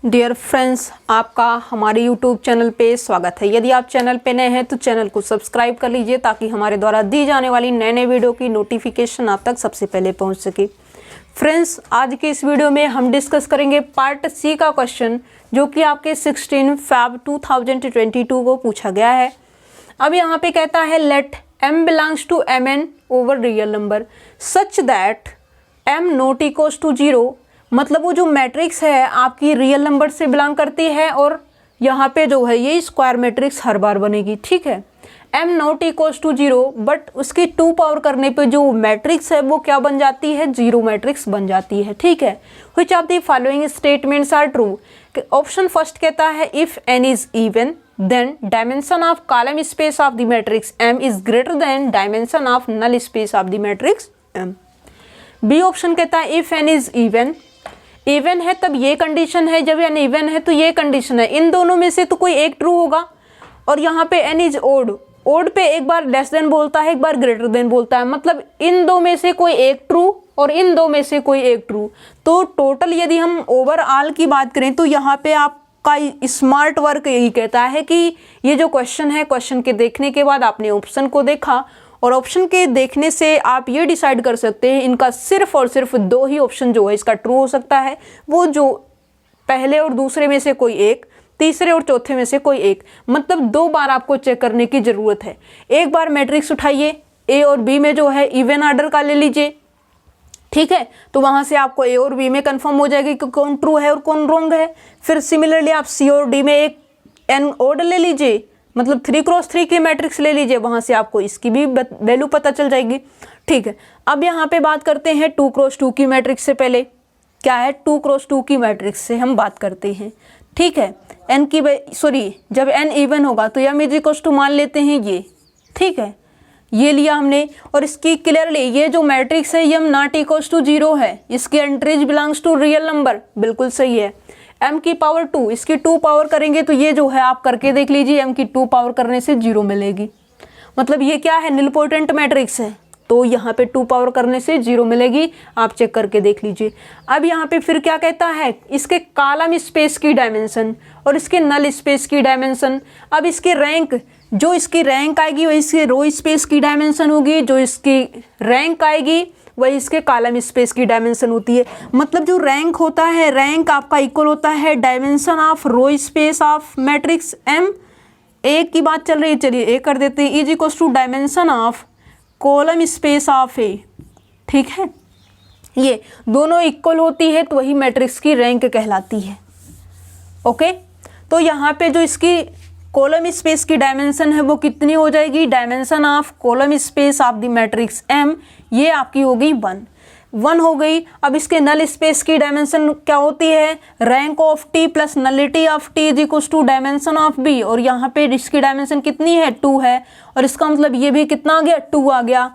Dear friends, आपका हमारे YouTube channel पे स्वागत है। यदि आप चैनल पे नए हैं तो चैनल को सब्सक्राइब कर लीजिए ताकि हमारे द्वारा दी जाने वाली नए नए वीडियो की नोटिफिकेशन आप तक सबसे पहले पहुंच सके। फ्रेंड्स, आज के इस वीडियो में हम डिस्कस करेंगे पार्ट सी का क्वेश्चन, जो कि आपके 16 Feb 2022 को पूछा गया है। अब यहाँ पे कहता है let m belongs to mn over real number such that m not equals to 0। मतलब वो जो मैट्रिक्स है आपकी रियल नंबर से बिलोंग करती है और यहाँ पे जो है ये स्क्वायर मैट्रिक्स हर बार बनेगी, ठीक है। m not equals to 0, but उसकी 2 पावर करने पे जो मैट्रिक्स है वो क्या बन जाती है, 0 मैट्रिक्स बन जाती है, ठीक है। Which of the following statements are true. Option first कहता है if n is even then dimension of column space of the matrix m is greater than dimension of null space of the matrix m। B option कहता है if n is even है तब ये condition है, जब n even है तो ये कंडीशन है। इन दोनों में से तो कोई एक ट्रू होगा। और यहाँ पे n इज ओड पे एक बार लेस देन बोलता है, एक बार ग्रेटर देन बोलता है। मतलब इन दो में से कोई एक ट्रू और इन दो में से कोई एक ट्रू। तो टोटल यदि हम ओवरऑल की बात करें तो यहाँ पे आपका स्मार्ट वर्क यही कहता है कि ये जो क्वेश्चन है, क्वेश्चन के देखने के बाद आपने ऑप्शन को देखा और ऑप्शन के देखने से आप ये डिसाइड कर सकते हैं इनका सिर्फ और सिर्फ 2 ही ऑप्शन जो है इसका ट्रू हो सकता है। वो जो पहले और दूसरे में से कोई एक, तीसरे और चौथे में से कोई एक। मतलब 2 बार आपको चेक करने की ज़रूरत है। एक बार मैट्रिक्स उठाइए, ए और बी में जो है इवन ऑर्डर का ले लीजिए, ठीक है। तो वहाँ से आपको ए और बी में कंफर्म हो जाएगी कि कौन ट्रू है और कौन रॉन्ग है। फिर सिमिलरली आप सी और डी में एक एन ऑर्डर ले लीजिए, मतलब 3x3 की मैट्रिक्स ले लीजिए, वहाँ से आपको इसकी भी वैल्यू पता चल जाएगी, ठीक है। अब यहाँ पे बात करते हैं 2x2 की मैट्रिक्स से। पहले क्या है, 2x2 की मैट्रिक्स से हम बात करते हैं, ठीक है। जब n इवन होगा तो m इज इक्वल्स टू मान लेते हैं ये, ठीक है, ये लिया हमने। और इसकी क्लियरली ये जो मैट्रिक्स है m नॉट इक्वल्स टू 0 है, इसकी entries belongs to real number, बिल्कुल सही है। m की पावर 2, इसकी 2 पावर करेंगे तो ये जो है आप करके देख लीजिए, m की 2 पावर करने से 0 मिलेगी। मतलब ये क्या है, निलपोटेंट मैट्रिक्स है, तो यहाँ पे 2 पावर करने से 0 मिलेगी, आप चेक करके देख लीजिए। अब यहाँ पे फिर क्या कहता है, इसके कॉलम स्पेस की डायमेंशन और इसके नल स्पेस की डायमेंशन। अब इसकी रैंक, जो इसकी रैंक आएगी वही इसके रो स्पेस की डायमेंशन होगी, जो इसकी रैंक आएगी वही इसके कॉलम स्पेस की डायमेंशन होती है। मतलब जो रैंक होता है, रैंक आपका इक्वल होता है dimension of row space of matrix m। एक की बात चल रही है, चलिए एक कर देते हैं, is equal to dimension of column space of A, ठीक है। ये दोनों इक्वल होती है तो वही मैट्रिक्स की रैंक कहलाती है, ओके। तो यहाँ पे जो इसकी कॉलम स्पेस की डायमेंशन है वो कितनी हो जाएगी, dimension of column space of the matrix m, ये आपकी हो गई 1 हो गई। अब इसके नल स्पेस की डायमेंशन क्या होती है, rank of t plus nullity of t is equal to dimension of b। और यहाँ पे इसकी डायमेंशन कितनी है, 2 है। और इसका मतलब ये भी कितना आ गया, 2 आ गया,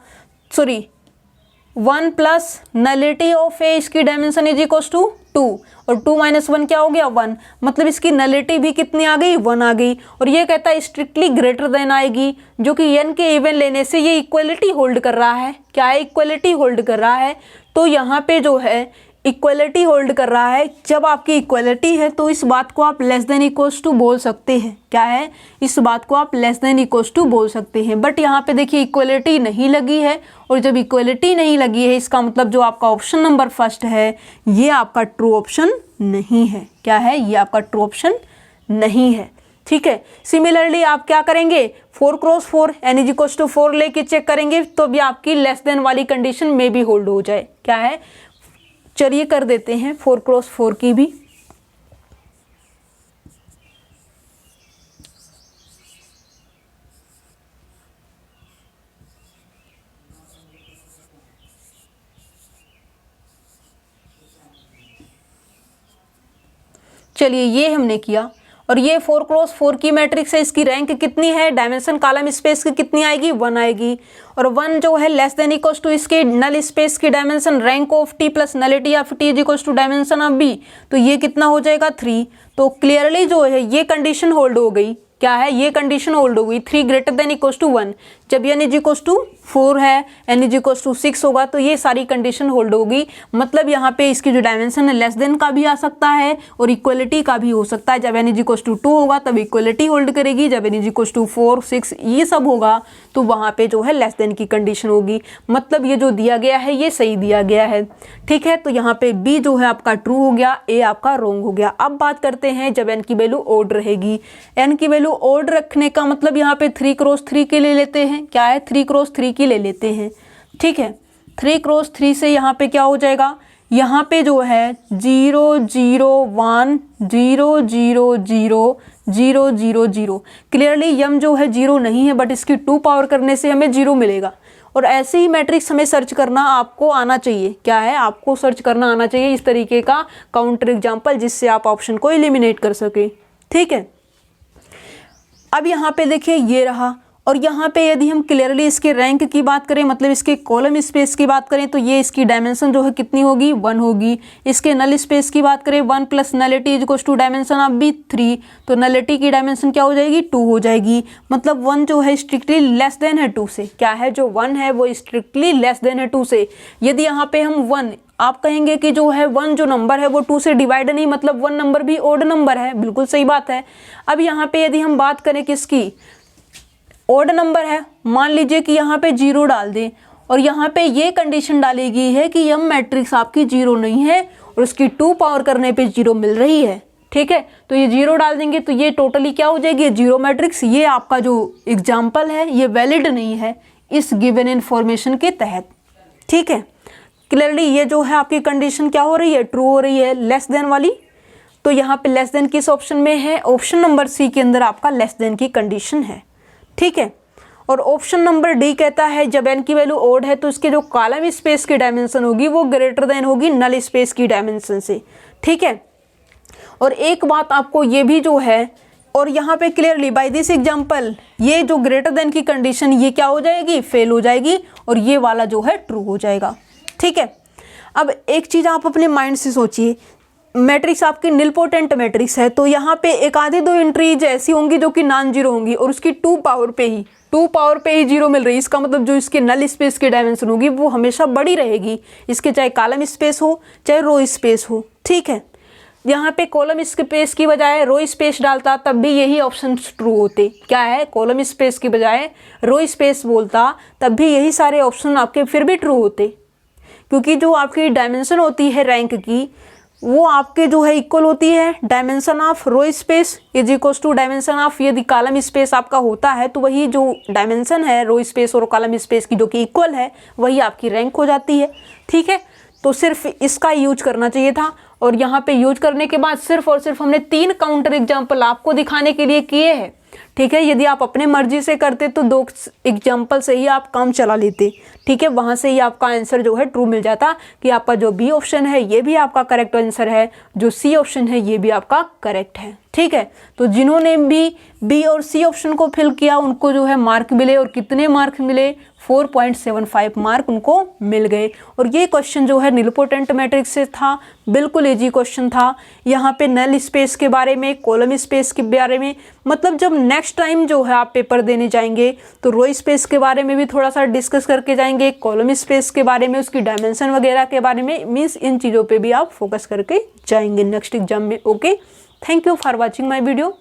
1 प्लस नलिटी ऑफ a, इसकी डायमेंशन इज इक्वल टू 2 और 2 माइनस 1 क्या हो गया, 1। मतलब इसकी नलिटी भी कितनी आ गई, 1 आ गई। और ये कहता है स्ट्रिक्टली ग्रेटर देन आएगी, जो कि n के इवन लेने से ये इक्वलिटी होल्ड कर रहा है। क्या है, इक्वलिटी होल्ड कर रहा है। तो यहाँ पे जो है इक्वलिटी होल्ड कर रहा है। जब आपकी इक्वलिटी है तो इस बात को आप लेस देन इक्वल्स टू बोल सकते हैं। क्या है, इस बात को आप लेस देन इक्वल्स टू बोल सकते हैं। बट यहाँ पे देखिए इक्वलिटी नहीं लगी है, और जब इक्वलिटी नहीं लगी है इसका मतलब जो आपका ऑप्शन नंबर फर्स्ट है ये आपका ट्रू ऑप्शन नहीं है। क्या है, ये आपका ट्रू ऑप्शन नहीं है, ठीक है। सिमिलरली आप क्या करेंगे, 4x4 n is equals to 4 लेके चेक करेंगे तो भी आपकी लेस देन वाली कंडीशन में भी होल्ड हो जाए। क्या है, चलिए कर देते हैं 4x4 की भी। चलिए ये हमने किया। और ये 4x4 की मैट्रिक्स है, इसकी रैंक कितनी है, डायमेंशन कॉलम स्पेस की कितनी आएगी, 1 आएगी। और 1 जो है लेस देन इक्वल्स टू इसके नल स्पेस की dimension rank of t plus nullity of t is equals to dimension of b, तो ये कितना हो जाएगा, 3। तो क्लियरली जो है ये कंडीशन होल्ड हो गई। क्या है, ये कंडीशन होल्ड हो गई, 3 ग्रेटर देन इक्वल्स टू 1 जब n इज इक्वल्स टू 4 है, n इज इक्वल टू 6 होगा, तो ये सारी कंडीशन होल्ड होगी। मतलब यहाँ पे इसकी जो डायमेंशन है लेस देन का भी आ सकता है और इक्वलिटी का भी हो सकता है। जब n इज इक्वल टू 2 होगा तब इक्वलिटी होल्ड करेगी, जब n इज इक्वल टू 4, 6 ये सब होगा तो वहाँ पे जो है लेस देन की कंडीशन होगी। मतलब ये जो दिया गया है ये सही दिया गया है, ठीक है। तो यहाँ पे बी जो है आपका ट्रू हो गया, ए आपका रॉन्ग हो गया। अब बात करते हैं जब n की वैल्यू ओड रहेगी। n की वैल्यू ओड रखने का मतलब यहाँ पे 3 क्रॉस 3 की ले लेते हैं। क्या है, 3 क्रॉस 3 की ले लेते हैं, ठीक है। 3 क्रॉस 3 से यहाँ पे क्या हो जाएगा, यहाँ पे जो है 0 0 1 0 0 0 0 0 0। क्लियरली यम जो है 0 नहीं है, बट इसकी 2 पावर करने से हमें 0 मिलेगा। और ऐसे ही मैट्रिक्स हमें सर्च करना आपको आना चाहिए। क्या है, आपको सर्च करना आना चाहिए इस तरीके का काउंटर एग्जाम्पल, जिससे आप ऑप्शन को एलिमिनेट कर सके, ठीक है। अब यहाँ पे देखिए ये रहा, और यहाँ पे यदि हम क्लियरली इसके रैंक की बात करें, मतलब इसके कॉलम स्पेस की बात करें, तो ये इसकी डायमेंशन जो है कितनी होगी, 1 होगी। इसके नल स्पेस की बात करें, 1 plus nullity is equals to dimension of B 3, तो नलिटी की डायमेंशन क्या हो जाएगी, 2 हो जाएगी। मतलब 1 जो है स्ट्रिक्टली लेस देन है 2 से। क्या है, जो 1 है वो स्ट्रिक्टली लेस देन है 2 से। यदि यहाँ पे हम 1, आप कहेंगे कि जो है 1 जो नंबर है वो 2 से डिवाइड नहीं, मतलब 1 नंबर भी ओड नंबर है, बिल्कुल सही बात है। अब यहाँ पे यदि हम बात करें किसकी, ओड नंबर है, मान लीजिए कि यहाँ पे 0 डाल दें, और यहाँ पे ये कंडीशन डाली गई है कि यम मैट्रिक्स आपकी 0 नहीं है और उसकी 2 पावर करने पे 0 मिल रही है, ठीक है। तो ये 0 डाल देंगे तो ये टोटली क्या हो जाएगी, 0 मैट्रिक्स। ये आपका जो एग्जाम्पल है ये वैलिड नहीं है इस गिवन इन्फॉर्मेशन के तहत, ठीक है। क्लियरली ये जो है आपकी कंडीशन क्या हो रही है, ट्रू हो रही है, लेस देन वाली। तो यहाँ पे लेस देन किस ऑप्शन में है, ऑप्शन नंबर सी के अंदर आपका लेस देन की कंडीशन है, ठीक है। और ऑप्शन नंबर डी कहता है जब n की वैल्यू ओड है तो इसके जो कॉलम स्पेस की डायमेंशन होगी वो ग्रेटर देन होगी नल स्पेस की डायमेंशन से, ठीक है। और एक बात आपको ये भी जो है, और यहाँ पे क्लियरली बाय दिस एग्जांपल ये जो ग्रेटर देन की कंडीशन ये क्या हो जाएगी, फेल हो जाएगी, और ये वाला जो है ट्रू हो जाएगा, ठीक है। अब एक चीज़ आप अपने माइंड से सोचिए, मैट्रिक्स आपकी निलपोटेंट मैट्रिक्स है, तो यहाँ पे एक आधे 2 एंट्रीज ऐसी होंगी जो कि नॉन जीरो होंगी, और उसकी 2 पावर पे ही 0 मिल रही है। इसका मतलब जो इसके नल स्पेस की डायमेंशन होगी वो हमेशा बड़ी रहेगी, इसके चाहे कॉलम स्पेस हो चाहे रो स्पेस हो, ठीक है। यहाँ पे कॉलम स्पेस की बजाय रो स्पेस डालता तब भी यही ऑप्शन ट्रू होते। क्या है, कॉलम स्पेस की बजाय रो स्पेस बोलता तब भी यही सारे ऑप्शन आपके फिर भी ट्रू होते, क्योंकि जो आपकी डायमेंशन होती है रैंक की वो आपके जो है इक्वल होती है dimension of row space is equal to dimension of, यदि कॉलम स्पेस आपका होता है तो वही जो डायमेंशन है रो स्पेस और कॉलम स्पेस की जो कि इक्वल है वही आपकी रैंक हो जाती है, ठीक है। तो सिर्फ इसका यूज करना चाहिए था, और यहाँ पे यूज करने के बाद सिर्फ और सिर्फ हमने 3 काउंटर एग्जाम्पल आपको दिखाने के लिए किए हैं, ठीक है। यदि आप अपने मर्जी से करते तो 2 एग्जाम्पल से ही आप काम चला लेते, ठीक है। वहाँ से ही आपका आंसर जो है ट्रू मिल जाता कि आपका जो बी ऑप्शन है ये भी आपका करेक्ट आंसर है, जो सी ऑप्शन है ये भी आपका करेक्ट है, ठीक है। तो जिन्होंने भी बी और सी ऑप्शन को फिल किया उनको जो है मार्क मिले, और कितने मार्क मिले, 4.75 मार्क उनको मिल गए। और ये क्वेश्चन जो है निलपोटेंट मैट्रिक्स से था, बिल्कुल इजी क्वेश्चन था। यहाँ पे नल स्पेस के बारे में, कॉलम स्पेस के बारे में, मतलब जब नेक्स्ट टाइम जो है आप पेपर देने जाएंगे तो रो स्पेस के बारे में भी थोड़ा सा डिस्कस करके जाएंगे, कॉलम स्पेस के बारे में, उसकी डायमेंशन वगैरह के बारे में, मीन्स इन चीज़ों पे भी आप फोकस करके जाएंगे नेक्स्ट एग्जाम में। Okay, thank you for watching my video.